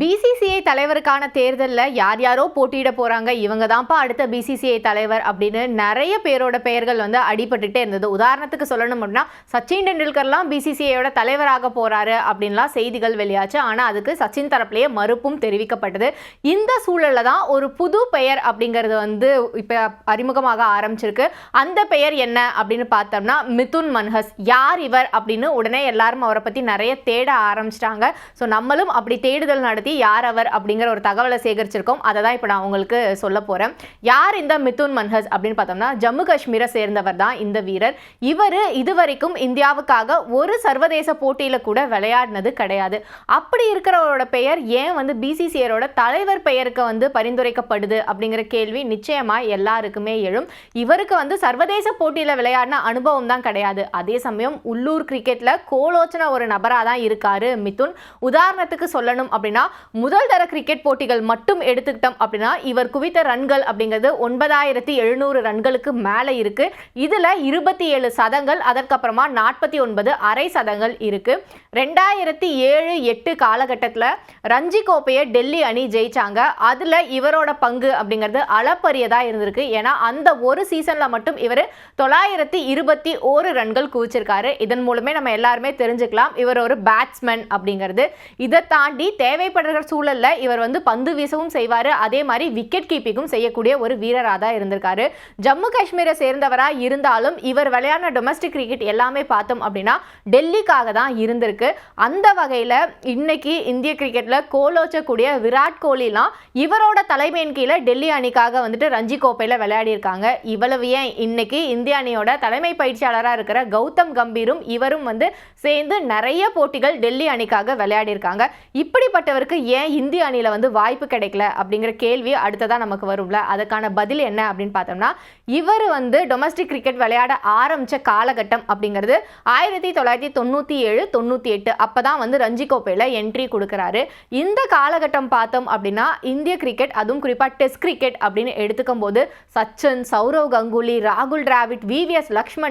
BCCI தலைவருக்கான தேர்தலில் யார் யாரோ போட்டியிட போகிறாங்க, இவங்க தான்ப்பா அடுத்த பிசிசிஐ தலைவர் அப்படின்னு நிறைய பேரோட பெயர்கள் வந்து அடிபட்டுட்டே இருந்தது. உதாரணத்துக்கு சொல்லணும் அப்படின்னா சச்சின் டெண்டுல்கர்லாம் பிசிசிஐயோட தலைவராக போகிறாரு அப்படின்லாம் செய்திகள் வெளியாச்சு. ஆனால் அதுக்கு சச்சின் தரப்புலேயே மறுப்பும் தெரிவிக்கப்பட்டது. இந்த சூழலில் தான் ஒரு புது பெயர் அப்படிங்கிறது வந்து இப்போ அறிமுகமாக ஆரம்பிச்சிருக்கு. அந்த பெயர் என்ன அப்படின்னு பார்த்தோம்னா மிதுன் மன்ஹஸ். யார் இவர் அப்படின்னு உடனே எல்லாரும் அவரை பற்றி நிறைய தேட ஆரம்பிச்சிட்டாங்க. ஸோ நம்மளும் அப்படி தேடுதல் நடத்தி யார் அவர் அப்படிங்கிற ஒரு தகவலை சேகரிச்சிருக்கோம். அதை தான் இப்போ நான் உங்களுக்கு சொல்ல போகிறேன். யார் இந்த மிதுன் மன்ஹஸ் அப்படின்னு பார்த்தோம்னா ஜம்மு காஷ்மீரை சேர்ந்தவர் தான் இந்த வீரர். இவர் இதுவரைக்கும் இந்தியாவுக்காக ஒரு சர்வதேச போட்டியில் கூட விளையாடினது கிடையாது. அப்படி இருக்கிறவரோட பெயர் ஏன் வந்து பிசிசிஐயோட தலைவர் பெயருக்கு வந்து பரிந்துரைக்கப்படுது அப்படிங்கிற கேள்வி நிச்சயமாக எல்லாருக்குமே எழும். இவருக்கு வந்து சர்வதேச போட்டியில் விளையாடின அனுபவம் தான் கிடையாது. அதே சமயம் உள்ளூர் கிரிக்கெட்டில் கோலோச்சன ஒரு நபராக தான் இருக்காரு மிதுன். உதாரணத்துக்கு சொல்லணும் அப்படின்னா முதல் தர கிரிக்கெட் போட்டிகள் மட்டும் எடுத்துக்கிட்டோம் அப்படின்னா இவர் குவித்த ரன்கள் அப்படிங்கிறது 9700 ரன்களுக்கு மேலே இருக்கு. இதுல 27 சதங்கள், அதற்கப்புறமா 49 அரை சதங்கள் இருக்கு. 2007-8 காலகட்டத்தில் ரஞ்சி கோப்பையை டெல்லி அணி ஜெயிச்சாங்க. அதுல இவரோட பங்கு அப்படிங்கிறது அளப்பரியதா இருந்திருக்கு. ஏன்னா அந்த ஒரு சீசன்ல மட்டும் இவர் 921 ரன்கள் குவிச்சிருக்காரு. இதன் மூலமே நம்ம எல்லாருமே தெரிஞ்சுக்கலாம் இவர் ஒரு பேட்ஸ்மேன் அப்படிங்கிறது. இதை தாண்டி தேவைப்படுற சூழல்ல இவர் வந்து பந்து வீசவும் செய்வார், அதே மாதிரி விக்கெட் கீப்பிங்கும் செய்யக்கூடிய ஒரு வீரராக தான் இருந்திருக்காரு. ஜம்மு காஷ்மீரை சேர்ந்தவராக இருந்தாலும் இவர் விளையாடின டொமஸ்டிக் கிரிக்கெட் எல்லாமே பார்த்தோம் அப்படின்னா டெல்லிக்காக தான் இருந்திருக்கு. அந்த வகையில் இன்னைக்கு இந்திய கிரிக்கெட்டில் கோலோச்சக்கூடிய விராட் கோலிலாம் இவரோட தலைமையின் கீழே டெல்லி அணிக்காக வந்துட்டு ரஞ்சி கோப்பையில் விளையாடி இருக்காங்க. இவ்வளவு ஏன் இன்னைக்கு இந்திய அணியோட தலைமை பயிற்சியாளராக இருக்கிற கௌதம் கம்பீரும் இவரும் வந்து சேர்ந்து நிறைய போட்டிகள் டெல்லி அணிக்காக விளையாடி இருக்காங்க. இப்படிப்பட்டவருக்கு ஏன் இந்திய அணியில் வந்து வாய்ப்பு கிடைக்கல அப்படிங்கிற கேள்வி அடுத்ததான் நமக்கு வரும்ல. அதுக்கான பதில் என்ன அப்படின்னு பார்த்தோம்னா இவர் வந்து டொமஸ்டிக் கிரிக்கெட் விளையாட ஆரம்பித்த காலகட்டம் அப்படிங்கிறது 1997-98 அப்போதான் வந்து ரஞ்சி கோப்பையில் என்ட்ரி கொடுக்குறாரு. இந்த காலகட்டம் பார்த்தோம் அப்படின்னா இந்திய கிரிக்கெட், அதுவும் குறிப்பாக டெஸ்ட் கிரிக்கெட் அப்படின்னு எடுத்துக்கும் போது சச்சின், சௌரவ் கங்குலி, ராகுல் டிராவிட், விவிஎஸ் லக்ஷ்மண்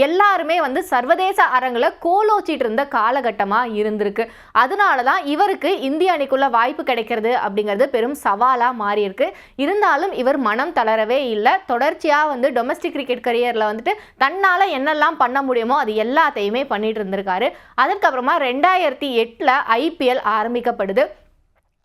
எல்லாருமே வந்து சர்வதேச அரங்கில் கோலோச்சிட்டு இருந்த காலகட்டமாக இருந்திருக்கு. அதனால தான் இவருக்கு இந்திய அணிக்குள்ள வாய்ப்பு கிடைக்கிறது அப்படிங்கிறது பெரும் சவாலாக மாறி இருக்கு. இருந்தாலும் இவர் மனம் தளரவே இல்லை. தொடர்ச்சியாக வந்து டொமஸ்டிக் கிரிக்கெட் கரியரில் வந்துட்டு தன்னால் என்னெல்லாம் பண்ண முடியுமோ அது எல்லாத்தையுமே பண்ணிட்டு இருந்திருக்காரு. அதுக்கப்புறமா 2008 ஐபிஎல் ஆரம்பிக்கப்படுது.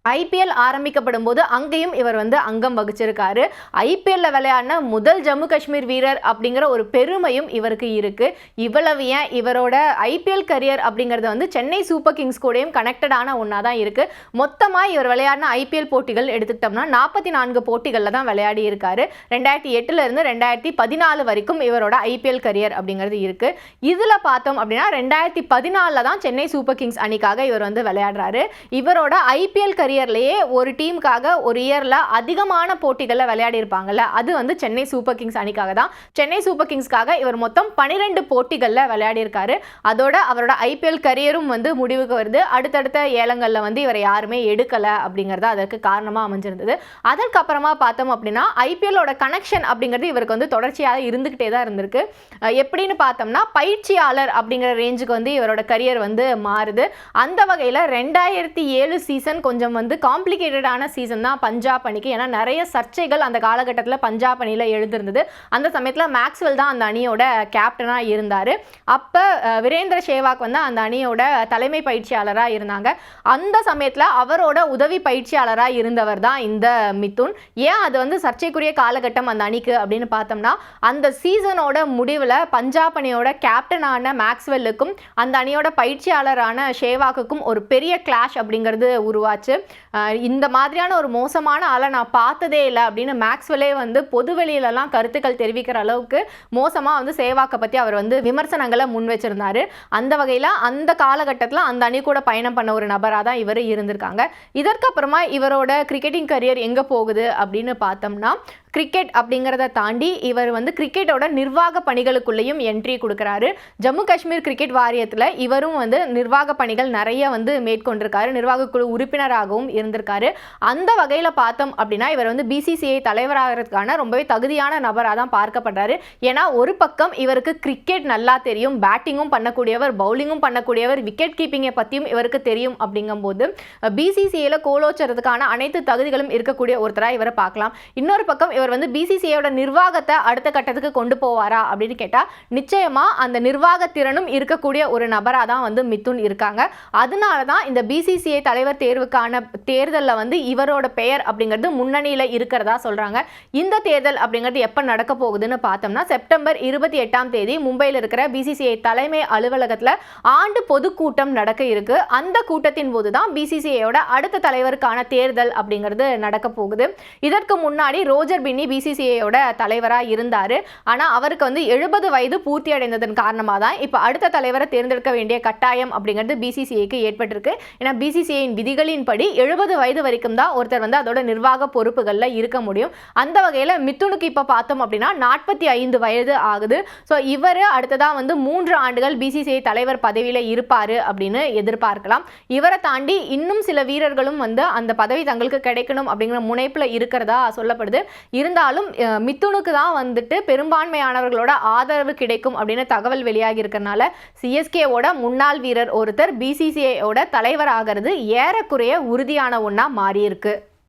ஐபிஎல் ஆரம்பிக்கப்படும் போது அங்கேயும் இவர் வந்து அங்கம் வகிச்சிருக்காரு. ஐபிஎல்ல விளையாடின முதல் ஜம்மு காஷ்மீர் வீரர் அப்படிங்கிற ஒரு பெருமையும் இவருக்கு இருக்கு. இவ்வளவு ஏன் இவரோட ஐபிஎல் கரியர் அப்படிங்கிறது வந்து சென்னை சூப்பர் கிங்ஸ் கூடயும் கனெக்டடான ஒன்றா தான் இருக்கு. மொத்தமாக இவர் விளையாடின ஐபிஎல் போட்டிகள் எடுத்துக்கிட்டோம்னா 44 போட்டிகளில் தான் விளையாடி இருக்காரு. 2008 இருந்து 2014 வரைக்கும் இவரோட ஐபிஎல் கரியர் அப்படிங்கிறது இருக்கு. இதில் பார்த்தோம் அப்படின்னா 2014 தான் சென்னை சூப்பர் கிங்ஸ் அணிக்காக இவர் வந்து விளையாடுறாரு. இவரோட ஐபிஎல் கரியர்லேயே ஒரு டீமுக்காக ஒரு இயரில் அதிகமான போட்டிகளில் விளையாடி இருப்பாங்கல்ல, அது வந்து சென்னை சூப்பர் கிங்ஸ் அணிக்காக தான். சென்னை சூப்பர் கிங்ஸ்க்காக இவர் மொத்தம் 12 போட்டிகளில் விளையாடி இருக்காரு. அதோட அவரோட ஐபிஎல் கரியரும் வந்து முடிவுக்கு வருது. அடுத்தடுத்த ஏலங்களில் வந்து இவரை யாருமே எடுக்கலை அப்படிங்கிறது அதற்கு காரணமாக அமைஞ்சிருந்தது. அதற்கப்புறமா பார்த்தோம் அப்படின்னா ஐபிஎல்லோட கனெக்ஷன் அப்படிங்கிறது இவருக்கு வந்து தொடர்ச்சியாக இருந்துக்கிட்டே தான் இருந்திருக்கு. எப்படின்னு பார்த்தோம்னா பயிற்சியாளர் அப்படிங்கிற ரேஞ்சுக்கு வந்து இவரோட கரியர் வந்து மாறுது. அந்த வகையில் 2007 சீசன் கொஞ்சம் வந்து காம்ப்ளிகேட்டடான சீசன் தான் பஞ்சாப் அணிக்கு. ஏன்னா நிறைய சர்ச்சைகள் அந்த காலகட்டத்தில் பஞ்சாப் அணியில் எழுந்திருந்தது. அந்த சமயத்தில் மேக்ஸ்வெல் தான் அந்த அணியோட கேப்டனாக இருந்தார். அப்போ வீரேந்திர சேவாக் வந்து அந்த அணியோட தலைமை பயிற்சியாளராக இருந்தாங்க. அந்த சமயத்தில் அவரோட உதவி பயிற்சியாளராக இருந்தவர் தான் இந்த மிதுன். ஏன் அது வந்து சர்ச்சைக்குரிய காலகட்டம் அந்த அணிக்கு அப்படின்னு பார்த்தோம்னா அந்த சீசனோட முடிவில் பஞ்சாப் அணியோட கேப்டனான மேக்ஸ்வெல்லுக்கும் அந்த அணியோட பயிற்சியாளரான சேவாக்குக்கும் ஒரு பெரிய கிளாஷ் அப்படிங்கிறது உருவாச்சு. இந்த மாதிரியான ஒரு மோசமான ஆளை நான் பார்த்ததே இல்லை அப்படின்னு மேக்ஸ்வெல்லே வந்து பொதுவெளியிலலாம் கருத்துக்கள் தெரிவிக்கிற அளவுக்கு மோசமாக வந்து சேவாக்கை பற்றி அவர் வந்து விமர்சனங்களை முன் வச்சிருந்தாரு. அந்த வகையில் அந்த காலகட்டத்தில் அந்த அணி கூட பயணம் பண்ண ஒரு நபராக தான் இவர் இருந்திருக்காங்க. இதற்கப்புறமா இவரோட கிரிக்கெட்டிங் கரியர் எங்கே போகுது அப்படின்னு பார்த்தோம்னா கிரிக்கெட் அப்படிங்கிறத தாண்டி இவர் வந்து கிரிக்கெட்டோட நிர்வாக பணிகளுக்குள்ளேயும் என்ட்ரி கொடுக்குறாரு. ஜம்மு காஷ்மீர் கிரிக்கெட் வாரியத்தில் இவரும் வந்து நிர்வாக பணிகள் நிறைய வந்து மேற்கொண்டிருக்காரு. நிர்வாக குழு உறுப்பினராகவும் இருந்திருக்காரு. அந்த வகையில் பார்த்தோம் அப்படின்னா இவர் வந்து பிசிசிஐ தலைவராகிறதுக்கான ரொம்பவே தகுதியான நபராக தான் பார்க்கப்படுறாரு. ஏன்னா ஒரு பக்கம் இவருக்கு கிரிக்கெட் நல்லா தெரியும், பேட்டிங்கும் பண்ணக்கூடியவர், பவுலிங்கும் பண்ணக்கூடியவர், விக்கெட் கீப்பிங்கை பற்றியும் இவருக்கு தெரியும். அப்படிங்கும்போது பிசிசிஐல கோலோச்சறதுக்கான அனைத்து தகுதிகளும் இருக்கக்கூடிய ஒருத்தராக இவரை பார்க்கலாம். இன்னொரு பக்கம் இவர் வந்து பிசிசிஐயோட நிர்வாகத்தை அடுத்த கட்டத்துக்கு கொண்டு போவாரா அப்படின்னு கேட்டால் நிச்சயமா அந்த நிர்வாக திறனும் இருக்கக்கூடிய ஒரு நபராக தான் வந்து மிதுன் இருக்காங்க. அதனால தான் இந்த பிசிசிஐ தலைவர் தேர்வுக்கான தேர்தலில் வந்து இவரோட பெயர் அப்படிங்கிறது முன்னணியில் இருக்கிறதா சொல்றாங்க. இந்த தேர்தல் அப்படிங்கிறது எப்போ நடக்க போகுதுன்னு பார்த்தோம்னா செப்டம்பர் 28 மும்பையில் இருக்கிற பிசிசிஐ தலைமை அலுவலகத்தில் ஆண்டு பொதுக்கூட்டம் நடக்க இருக்கு. அந்த கூட்டத்தின் போது தான் பிசிசிஐயோட அடுத்த தலைவருக்கான தேர்தல் அப்படிங்கிறது நடக்க போகுது. இதற்கு முன்னாடி ரோஜர் பின்னி பிசிசிஐயோட தலைவராக இருந்தார். ஆனால் அவருக்கு வந்து 70 வயது பூர்த்தி அடைந்ததன் காரணமாக தான் இப்போ அடுத்த தலைவரை தேர்ந்தெடுக்க வேண்டிய கட்டாயம் அப்படிங்கிறது பிசிசிஐக்கு ஏற்பட்டிருக்கு. ஏன்னா பிசிசிஐயின் விதிகளின்படி 70 வயது வரைக்கும் தான் ஒருத்தர் வந்து அதோட நிர்வாக பொறுப்புகளில் இருக்க முடியும். அந்த வகையில் மிதுனுக்கு இப்போ பார்த்தோம் அப்படின்னா 45 வயது ஆகுது. ஸோ இவர் அடுத்ததாக வந்து 3 ஆண்டுகள் பிசிசிஐ தலைவர் பதவியில் இருப்பார் அப்படின்னு எதிர்பார்க்கலாம். இவரை தாண்டி இன்னும் சில வீரர்களும் வந்து அந்த பதவி தங்களுக்கு கிடைக்கணும் அப்படிங்கிற முனைப்பில் இருக்கிறதா சொல்லப்படுது. இருந்தாலும் மிதுனுக்கு தான் வந்துட்டு பெரும்பான்மையானவர்களோட ஆதரவு கிடைக்கும் அப்படின்னு தகவல் வெளியாகி இருக்கிறனால சிஎஸ்கேவோட முன்னாள் வீரர் ஒருத்தர் பிசிசிஐயோட தலைவர் ஆகிறது ஏறக்குறைய உறுதியான ஒன்றா மாறியிருக்கு.